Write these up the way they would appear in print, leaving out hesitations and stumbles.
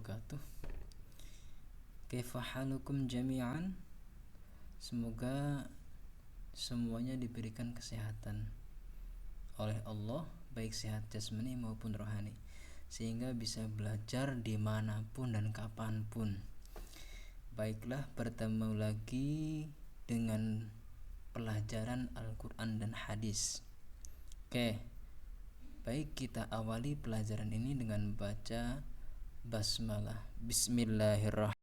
wabarakatuh. Kaifa halukum jami'an? Semoga semuanya diberikan kesehatan oleh Allah, baik sehat jasmani maupun rohani, sehingga bisa belajar dimanapun dan kapanpun. Baiklah, bertemu lagi dengan pelajaran Al-Quran dan Hadis. Oke, baik, kita awali pelajaran ini dengan baca basmalah. Bismillahirrahmanirrahim.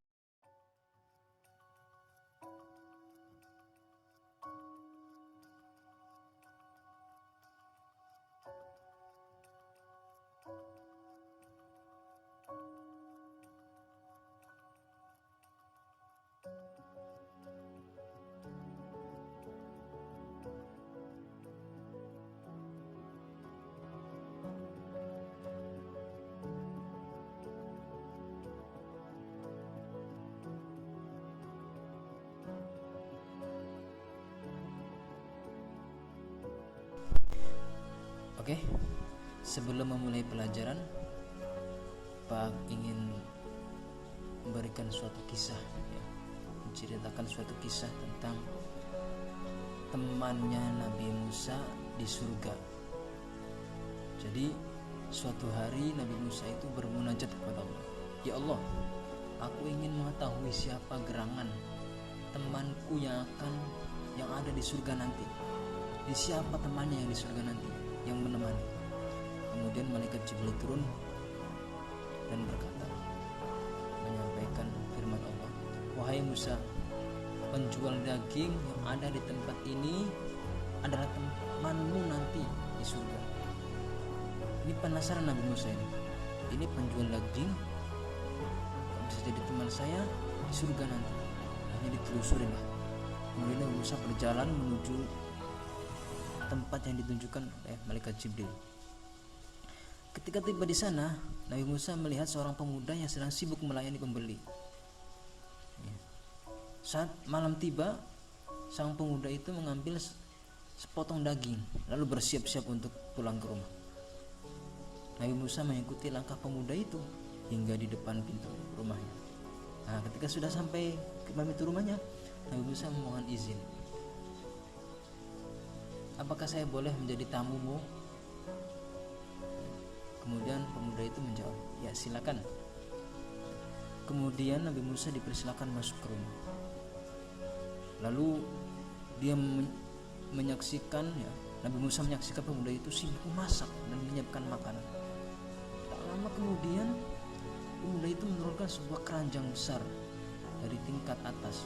Oke, sebelum memulai pelajaran, Pak ingin memberikan suatu kisah, menceritakan suatu kisah tentang temannya Nabi Musa di surga. Jadi suatu hari Nabi Musa itu bermunajat kepada Allah, "Ya Allah, aku ingin mengetahui siapa gerangan temanku yang ada di surga nanti. Di siapa temannya yang di surga nanti yang menemani?" Kemudian malaikat Jibril turun dan berkata, menyampaikan firman Allah, "Wahai Musa, penjual daging yang ada di tempat ini adalah temanmu nanti di surga." Ini penasaran Nabi Musa ini penjual daging kok bisa jadi teman saya di surga nanti. Hanya ditelusurin lah. Kemudian Nabi Musa berjalan menuju tempat yang ditunjukkan oleh malaikat Jibril. Ketika tiba di sana, Nabi Musa melihat seorang pemuda yang sedang sibuk melayani pembeli. Saat malam tiba, sang pemuda itu mengambil sepotong daging lalu bersiap-siap untuk pulang ke rumah. Nabi Musa mengikuti langkah pemuda itu hingga di depan pintu rumahnya. Nah, ketika sudah sampai ke pintu rumahnya, Nabi Musa memohon izin, "Apakah saya boleh menjadi tamumu?" Kemudian pemuda itu menjawab, "Ya, silakan." Kemudian Nabi Musa dipersilakan masuk ke rumah. Lalu dia menyaksikan, Nabi Musa menyaksikan pemuda itu sibuk memasak dan menyiapkan makanan. Tak lama kemudian pemuda itu menurunkan sebuah keranjang besar dari tingkat atas.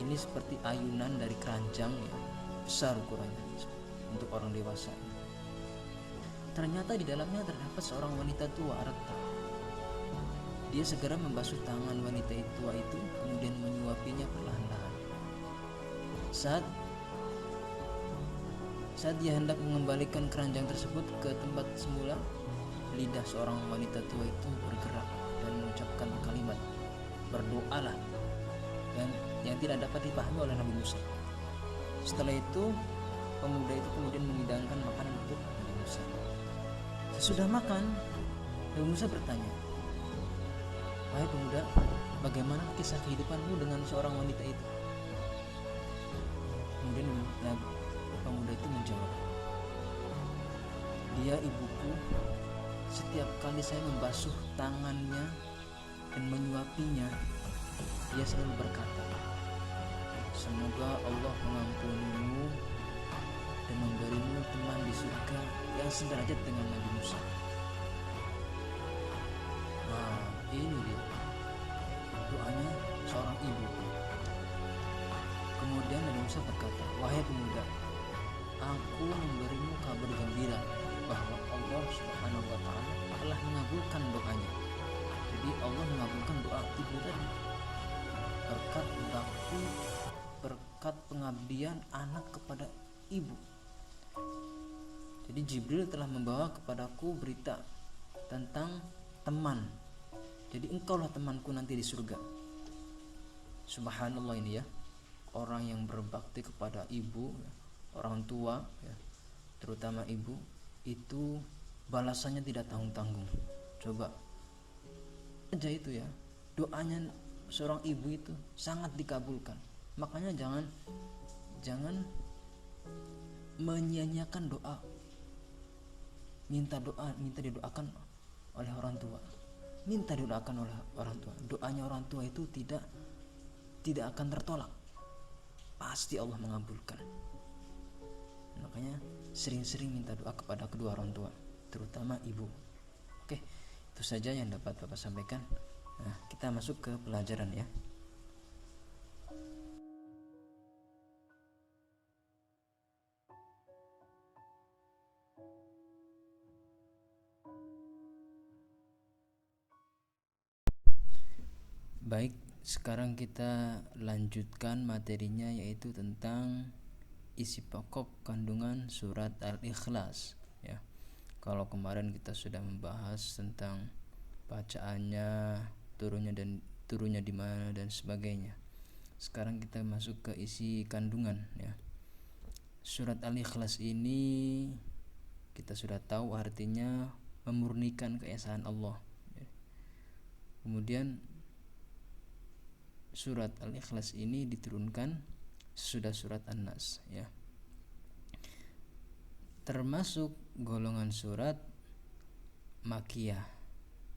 Ini seperti ayunan dari keranjang, besar ukurannya untuk orang dewasa. Ternyata di dalamnya terdapat seorang wanita tua reta. Dia segera membasuh tangan wanita tua itu, kemudian menyuapinya perlahan-lahan. Saat dia hendak mengembalikan keranjang tersebut ke tempat semula, lidah seorang wanita tua itu bergerak dan mengucapkan kalimat, "Berdoalah," dan yang tidak dapat dipahami oleh Nabi Musa. Setelah itu, pemuda itu kemudian mengidangkan makanan untuk Nabi Musa. Sesudah makan, Nabi Musa bertanya, "Wahai pemuda, bagaimana kisah kehidupanmu dengan seorang wanita itu?" Kemudian pemuda itu menjawab, "Dia ibuku. Setiap kali saya membasuh tangannya dan menyuapinya, dia selalu berkata, 'Semoga Allah mengampunimu dan memberimu teman di surga yang sederajat dengan Nabi Musa.'" Nah, ini dia doanya seorang ibu. Kemudian Nabi Musa berkata, "Wahai pemuda, aku memberimu kabar gembira bahwa Allah Subhanahu wa Ta'ala telah mengabulkan doanya." Jadi Allah mengabulkan doa ibu tadi berkat bakti, berkat pengabdian anak kepada ibu. Jadi Jibril telah membawa kepadaku berita tentang teman. Jadi engkaulah temanku nanti di surga. Subhanallah, ini ya, orang yang berbakti kepada ibu, orang tua, terutama ibu, itu balasannya tidak tanggung-tanggung. Coba aja itu ya, doanya seorang ibu itu sangat dikabulkan. Makanya jangan menyia-nyiakan doa. Minta didoakan oleh orang tua. Minta didoakan oleh orang tua. Doanya orang tua itu tidak akan tertolak. Pasti Allah mengabulkan. Makanya sering-sering minta doa kepada kedua orang tua, terutama ibu. Oke, itu saja yang dapat Bapak sampaikan. Nah, kita masuk ke pelajaran ya. Baik, sekarang kita lanjutkan materinya, yaitu tentang isi pokok kandungan surat Al-Ikhlas ya. Kalau kemarin kita sudah membahas tentang bacaannya, turunnya di mana dan sebagainya. Sekarang kita masuk ke isi kandungan ya. Surat Al-Ikhlas ini kita sudah tahu artinya memurnikan keesaan Allah. Kemudian surat Al-Ikhlas ini diturunkan sesudah surat An-Nas ya. Termasuk golongan surat Makiyah.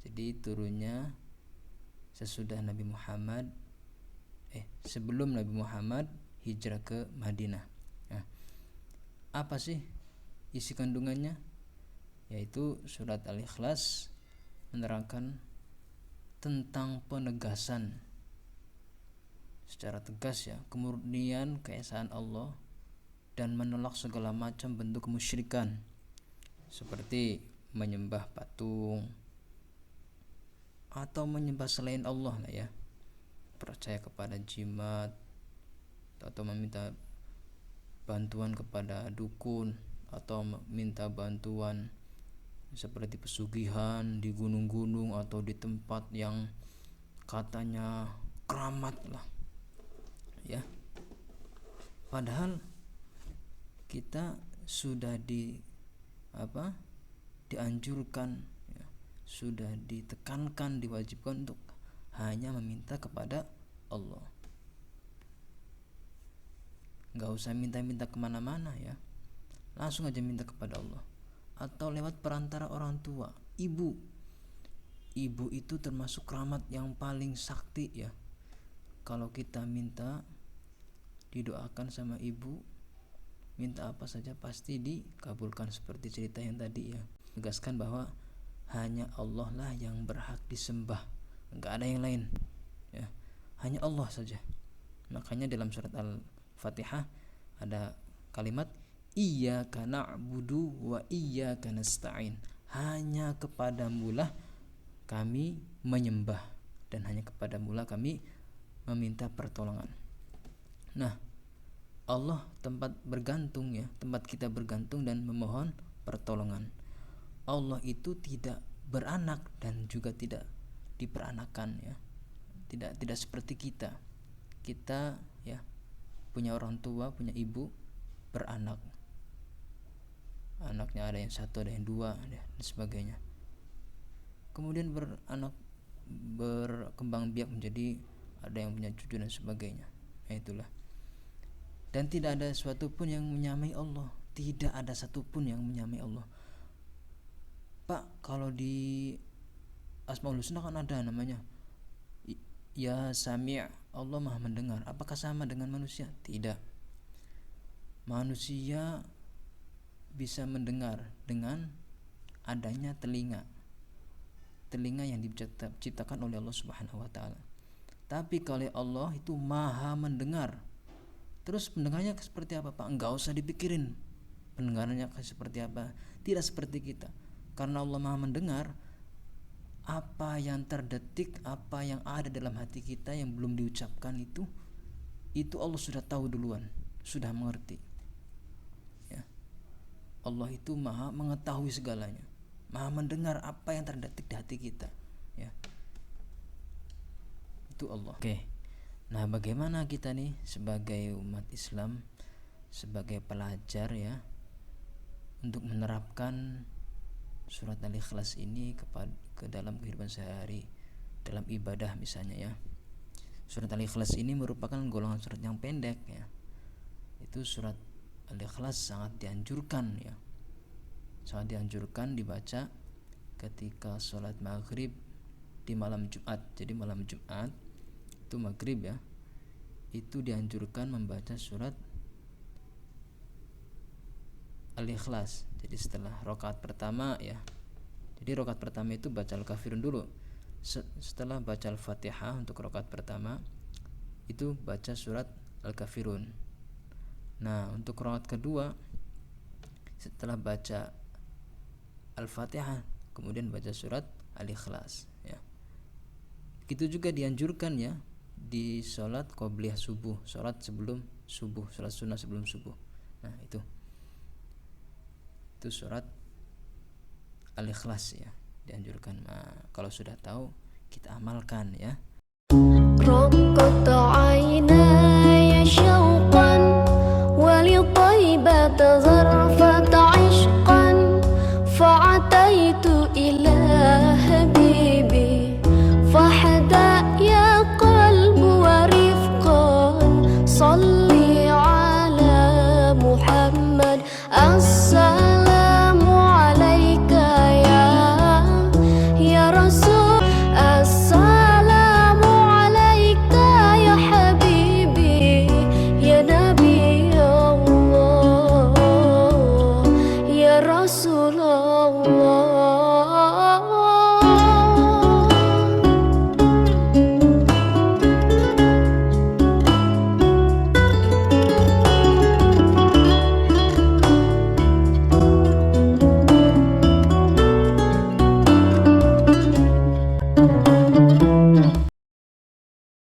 Jadi turunnya sesudah Nabi Muhammad sebelum Nabi Muhammad hijrah ke Madinah. Nah, apa sih isi kandungannya? Yaitu surat Al-Ikhlas menerangkan tentang penegasan secara tegas ya kemurnian keesaan Allah dan menolak segala macam bentuk kemusyrikan seperti menyembah patung atau menyembah selain Allah lah ya, percaya kepada jimat atau meminta bantuan kepada dukun atau minta bantuan seperti pesugihan di gunung-gunung atau di tempat yang katanya keramat lah ya. Padahal kita sudah dianjurkan ya, sudah ditekankan, diwajibkan untuk hanya meminta kepada Allah. Gak usah minta-minta kemana-mana ya, langsung aja minta kepada Allah. Atau lewat perantara orang tua, ibu itu termasuk keramat yang paling sakti ya. Kalau kita minta didoakan sama ibu, minta apa saja pasti dikabulkan, seperti cerita yang tadi ya. Tegaskan bahwa hanya Allah lah yang berhak disembah, enggak ada yang lain ya, hanya Allah saja. Makanya dalam surat Al-Fatihah ada kalimat iyyaka na'budu wa iyyaka nasta'in, hanya kepadamulah kami menyembah dan hanya kepadamulah kami meminta pertolongan. Nah, Allah tempat bergantung ya, tempat kita bergantung dan memohon pertolongan. Allah itu tidak beranak dan juga tidak diperanakan ya. Tidak seperti kita. Kita ya punya orang tua, punya ibu, beranak. Anaknya ada yang satu, ada yang dua dan sebagainya. Kemudian berkembang biak menjadi ada yang punya cucu dan sebagainya. Nah, itulah. Dan tidak ada sesuatu pun yang menyamai Allah. Tidak ada satupun yang menyamai Allah. Pak, kalau di Asmaul Husna kan ada namanya Ya Sami', Allah Maha mendengar. Apakah sama dengan manusia? Tidak. Manusia bisa mendengar dengan adanya telinga yang diciptakan oleh Allah Subhanahu wa taala. Tapi kalau Allah itu Maha mendengar. Terus pendengarnya seperti apa, Pak? Enggak usah dipikirin pendengarannya seperti apa. Tidak seperti kita. Karena Allah Maha mendengar, apa yang terdetik, apa yang ada dalam hati kita yang belum diucapkan itu Allah sudah tahu duluan, sudah mengerti. Ya. Allah itu Maha mengetahui segalanya, Maha mendengar apa yang terdetik di hati kita. Ya. Itu Allah. Oke. Nah, bagaimana kita nih sebagai umat Islam, sebagai pelajar ya, untuk menerapkan surat Al-Ikhlas ini ke dalam kehidupan sehari-hari, dalam ibadah misalnya ya. Surat Al-Ikhlas ini merupakan golongan surat yang pendek ya. Itu surat Al-Ikhlas sangat dianjurkan ya. Sangat dianjurkan dibaca ketika sholat maghrib di malam Jumat. Jadi malam Jumat itu maghrib ya, itu dianjurkan membaca surat Al-Ikhlas. Jadi setelah rakaat pertama ya, jadi rakaat pertama itu baca Al-Kafirun dulu. Setelah baca Al-Fatihah untuk rakaat pertama itu baca surat Al-Kafirun. Nah untuk rakaat kedua setelah baca Al-Fatihah kemudian baca surat Al-Ikhlas ya. Begitu juga dianjurkan ya di sholat qobliyah subuh, sholat sebelum subuh, sholat sunnah sebelum subuh. Nah itu surat Al-Ikhlas ya dianjurkan. Nah, kalau sudah tahu kita amalkan ya. رقت عيناي شوقا ولطيبة ظرفت عشقا فعتيت إلى